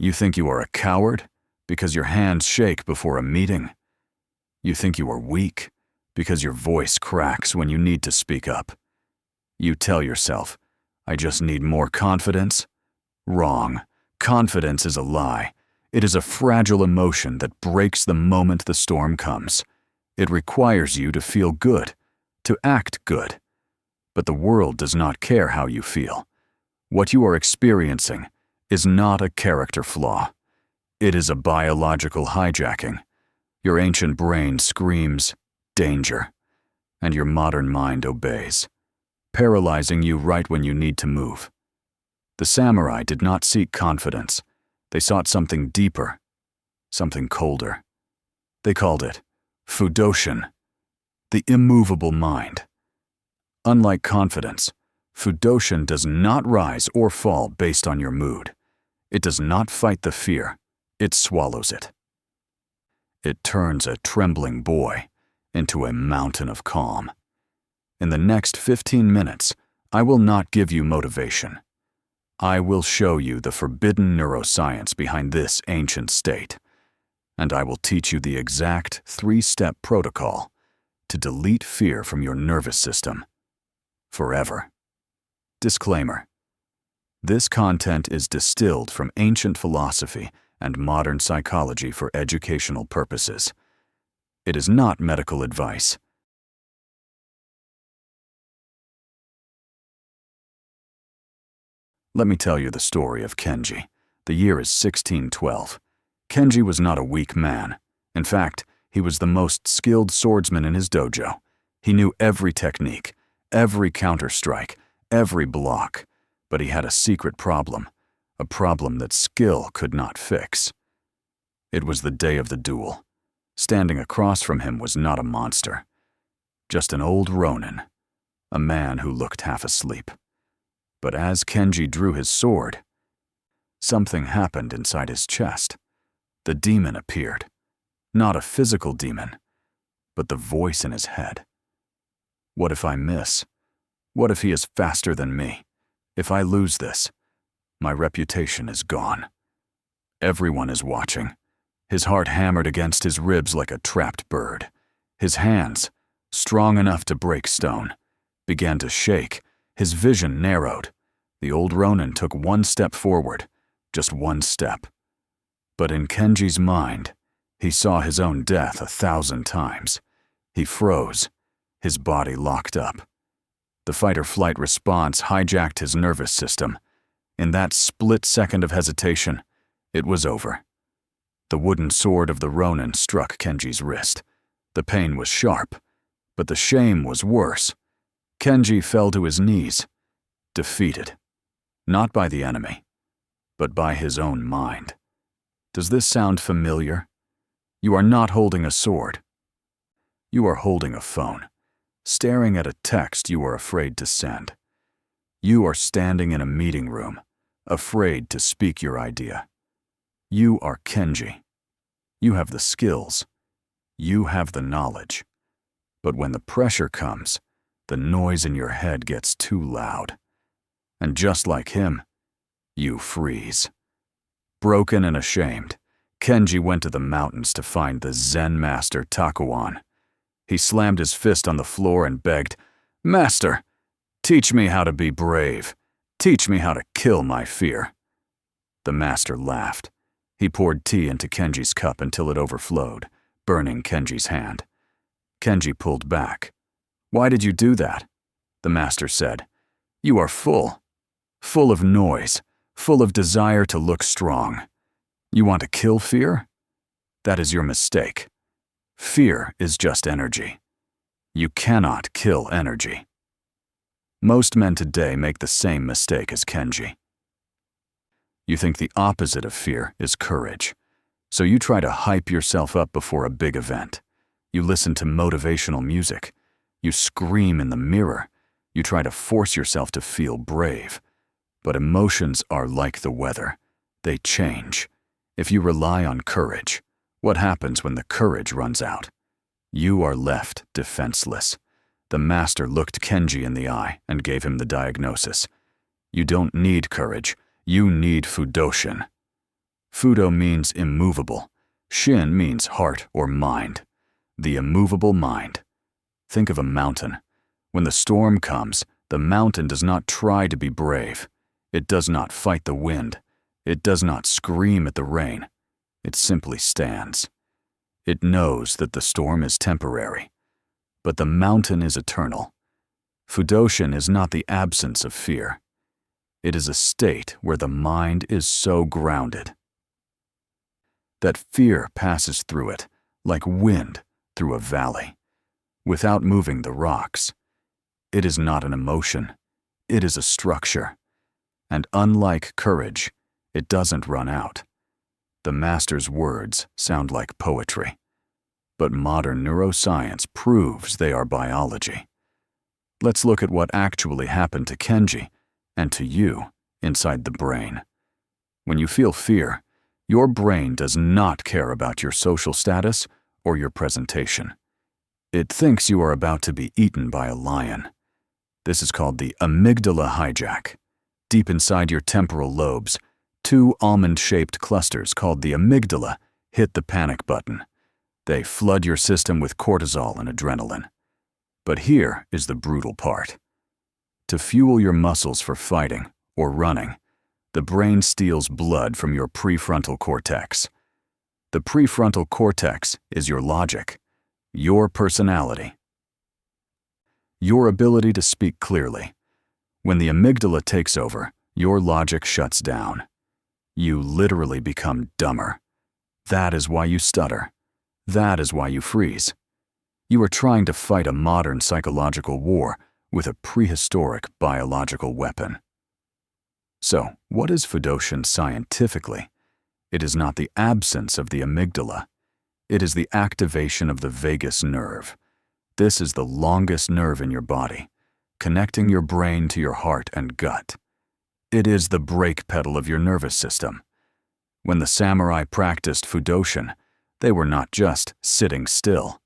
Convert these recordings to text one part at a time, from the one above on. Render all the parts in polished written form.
You think you are a coward because your hands shake before a meeting. You think you are weak because your voice cracks when you need to speak up. You tell yourself, I just need more confidence. Wrong. Confidence is a lie. It is a fragile emotion that breaks the moment the storm comes. It requires you to feel good, to act good. But the world does not care how you feel. What you are experiencing is not a character flaw. It is a biological hijacking. Your ancient brain screams, danger, and your modern mind obeys, paralyzing you right when you need to move. The samurai did not seek confidence. They sought something deeper, something colder. They called it Fudoshin, the immovable mind. Unlike confidence, Fudoshin does not rise or fall based on your mood. It does not fight the fear, it swallows it. It turns a trembling boy into a mountain of calm. In the next 15 minutes, I will not give you motivation. I will show you the forbidden neuroscience behind this ancient state, and I will teach you the exact 3-step protocol to delete fear from your nervous system forever. Disclaimer: this content is distilled from ancient philosophy and modern psychology for educational purposes. It is not medical advice. Let me tell you the story of Kenji. The year is 1612. Kenji was not a weak man. In fact, he was the most skilled swordsman in his dojo. He knew every technique, every counter-strike, every block. But he had a secret problem, a problem that skill could not fix. It was the day of the duel. Standing across from him was not a monster, just an old Ronin, a man who looked half asleep. But as Kenji drew his sword, something happened inside his chest. The demon appeared. Not a physical demon, but the voice in his head. What if I miss? What if he is faster than me? If I lose this, my reputation is gone. Everyone is watching. His heart hammered against his ribs like a trapped bird. His hands, strong enough to break stone, began to shake. His vision narrowed. The old Ronin took one step forward, just one step. But in Kenji's mind, he saw his own death 1,000 times. He froze, his body locked up. The fight-or-flight response hijacked his nervous system. In that split second of hesitation, it was over. The wooden sword of the Ronin struck Kenji's wrist. The pain was sharp, but the shame was worse. Kenji fell to his knees, defeated, not by the enemy, but by his own mind. Does this sound familiar? You are not holding a sword. You are holding a phone, staring at a text you are afraid to send. You are standing in a meeting room, afraid to speak your idea. You are Kenji. You have the skills. You have the knowledge. But when the pressure comes, the noise in your head gets too loud. And just like him, you freeze. Broken and ashamed, Kenji went to the mountains to find the Zen master Takuan. He slammed his fist on the floor and begged, "Master, teach me how to be brave. Teach me how to kill my fear." The master laughed. He poured tea into Kenji's cup until it overflowed, burning Kenji's hand. Kenji pulled back. "Why did you do that?" The master said. "You are full of noise, full of desire to look strong. You want to kill fear? That is your mistake. Fear is just energy. You cannot kill energy." Most men today make the same mistake as Kenji. You think the opposite of fear is courage, so you try to hype yourself up before a big event. You listen to motivational music. You scream in the mirror. You try to force yourself to feel brave. But emotions are like the weather. They change. If you rely on courage, what happens when the courage runs out? You are left defenseless. The master looked Kenji in the eye and gave him the diagnosis. You don't need courage. You need Fudoshin. Fudo means immovable. Shin means heart or mind. The immovable mind. Think of a mountain. When the storm comes, the mountain does not try to be brave. It does not fight the wind. It does not scream at the rain. It simply stands. It knows that the storm is temporary, but the mountain is eternal. Fudoshin is not the absence of fear. It is a state where the mind is so grounded that fear passes through it like wind through a valley, without moving the rocks. It is not an emotion. It is a structure. And unlike courage, it doesn't run out. The master's words sound like poetry, but modern neuroscience proves they are biology. Let's look at what actually happened to Kenji and to you inside the brain. When you feel fear, your brain does not care about your social status or your presentation. It thinks you are about to be eaten by a lion. This is called the Amygdala Hijack. Deep inside your temporal lobes, two almond-shaped clusters called the amygdala hit the panic button. They flood your system with cortisol and adrenaline. But here is the brutal part. To fuel your muscles for fighting or running, the brain steals blood from your prefrontal cortex. The prefrontal cortex is your logic, your personality, your ability to speak clearly. When the amygdala takes over, your logic shuts down. You literally become dumber. That is why you stutter. That is why you freeze. You are trying to fight a modern psychological war with a prehistoric biological weapon. So, what is Fudoshin scientifically? It is not the absence of the amygdala. It is the activation of the vagus nerve. This is the longest nerve in your body, connecting your brain to your heart and gut. It is the brake pedal of your nervous system. When the samurai practiced Fudoshin, they were not just sitting still.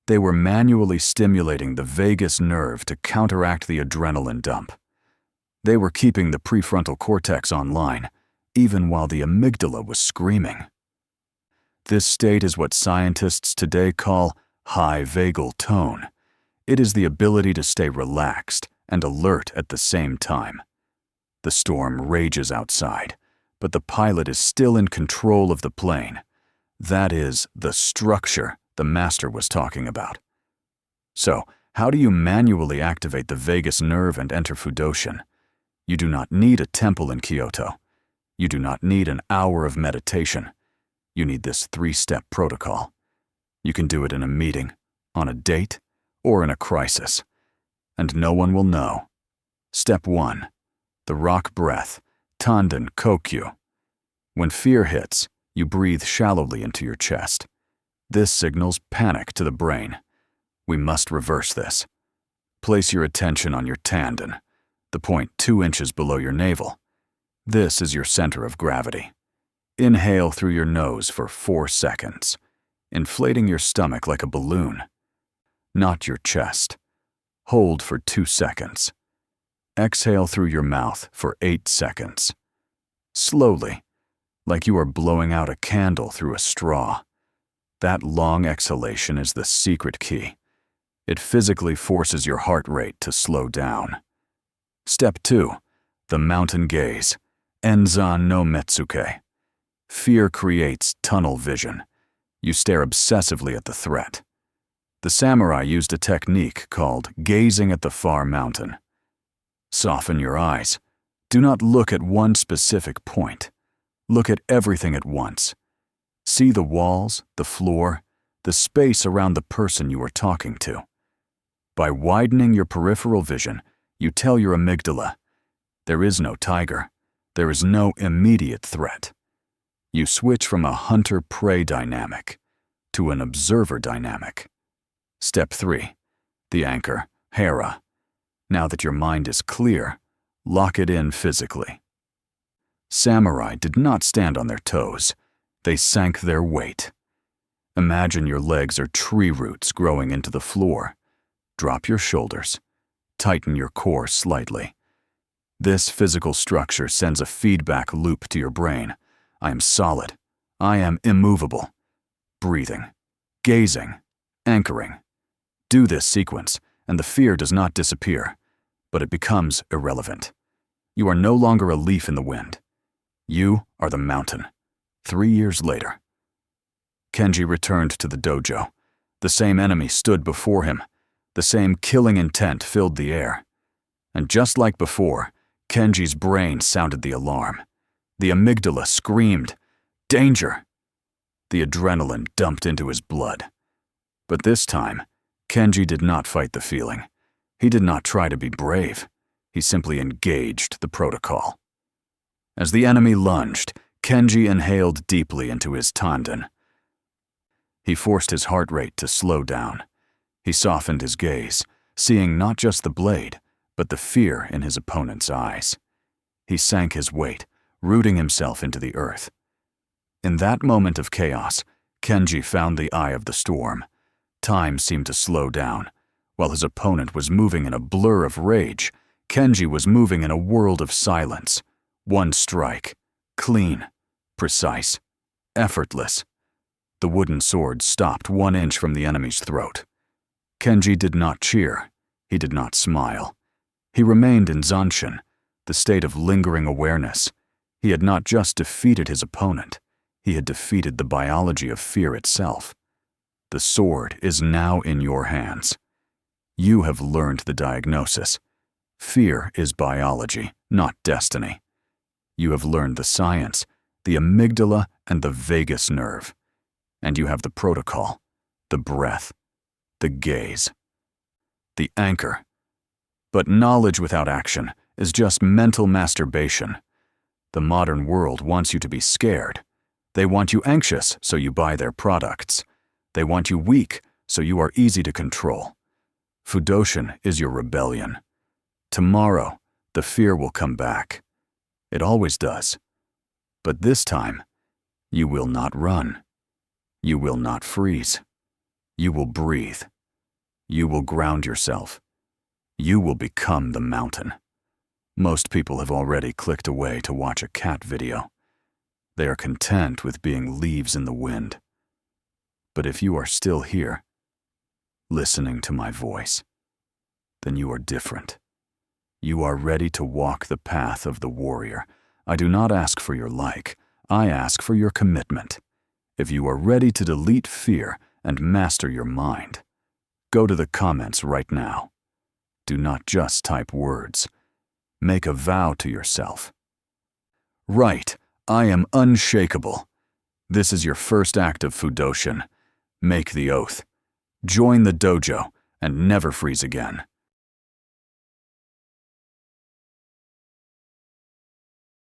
They were manually stimulating the vagus nerve to counteract the adrenaline dump. They were keeping the prefrontal cortex online, even while the amygdala was screaming. This state is what scientists today call high vagal tone. It is the ability to stay relaxed and alert at the same time. The storm rages outside, but the pilot is still in control of the plane. That is the structure the master was talking about. So, how do you manually activate the vagus nerve and enter Fudoshin? You do not need a temple in Kyoto. You do not need an hour of meditation. You need this 3-step protocol. You can do it in a meeting, on a date, or in a crisis. And no one will know. Step 1. The rock breath, Tanden Kokyu. When fear hits, you breathe shallowly into your chest. This signals panic to the brain. We must reverse this. Place your attention on your tanden, the point 2 inches below your navel. This is your center of gravity. Inhale through your nose for 4 seconds, inflating your stomach like a balloon. Not your chest. Hold for 2 seconds. Exhale through your mouth for 8 seconds. Slowly, like you are blowing out a candle through a straw. That long exhalation is the secret key. It physically forces your heart rate to slow down. Step 2. The mountain gaze, Enzan no Metsuke. Fear creates tunnel vision. You stare obsessively at the threat. The samurai used a technique called gazing at the far mountain. Soften your eyes. Do not look at one specific point. Look at everything at once. See the walls, the floor, the space around the person you are talking to. By widening your peripheral vision, you tell your amygdala, there is no tiger. There is no immediate threat. You switch from a hunter-prey dynamic to an observer dynamic. Step 3. The anchor, Hera. Now that your mind is clear, lock it in physically. Samurai did not stand on their toes. They sank their weight. Imagine your legs are tree roots growing into the floor. Drop your shoulders. Tighten your core slightly. This physical structure sends a feedback loop to your brain. I am solid. I am immovable. Breathing, gazing, anchoring. Do this sequence, and the fear does not disappear, but it becomes irrelevant. You are no longer a leaf in the wind. You are the mountain. 3 years later. Kenji returned to the dojo. The same enemy stood before him. The same killing intent filled the air. And just like before, Kenji's brain sounded the alarm. The amygdala screamed, "Danger!" The adrenaline dumped into his blood. But this time, Kenji did not fight the feeling. He did not try to be brave. He simply engaged the protocol. As the enemy lunged, Kenji inhaled deeply into his tanden. He forced his heart rate to slow down. He softened his gaze, seeing not just the blade, but the fear in his opponent's eyes. He sank his weight, rooting himself into the earth. In that moment of chaos, Kenji found the eye of the storm. Time seemed to slow down. While his opponent was moving in a blur of rage, Kenji was moving in a world of silence. One strike, clean, precise, effortless. The wooden sword stopped 1 inch from the enemy's throat. Kenji did not cheer. He did not smile. He remained in Zanshin, the state of lingering awareness. He had not just defeated his opponent. He had defeated the biology of fear itself. The sword is now in your hands. You have learned the diagnosis. Fear is biology, not destiny. You have learned the science, the amygdala and the vagus nerve. And you have the protocol, the breath, the gaze, the anchor. But knowledge without action is just mental masturbation. The modern world wants you to be scared. They want you anxious, so you buy their products. They want you weak, so you are easy to control. Fudoshin is your rebellion. Tomorrow, the fear will come back. It always does. But this time, you will not run. You will not freeze. You will breathe. You will ground yourself. You will become the mountain. Most people have already clicked away to watch a cat video. They are content with being leaves in the wind. But if you are still here, listening to my voice, then you are different. You are ready to walk the path of the warrior. I do not ask for your like. I ask for your commitment. If you are ready to delete fear and master your mind, go to the comments right now. Do not just type words. Make a vow to yourself. Write, I am unshakable. This is your first act of Fudoshin. Make the oath. Join the dojo and never freeze again.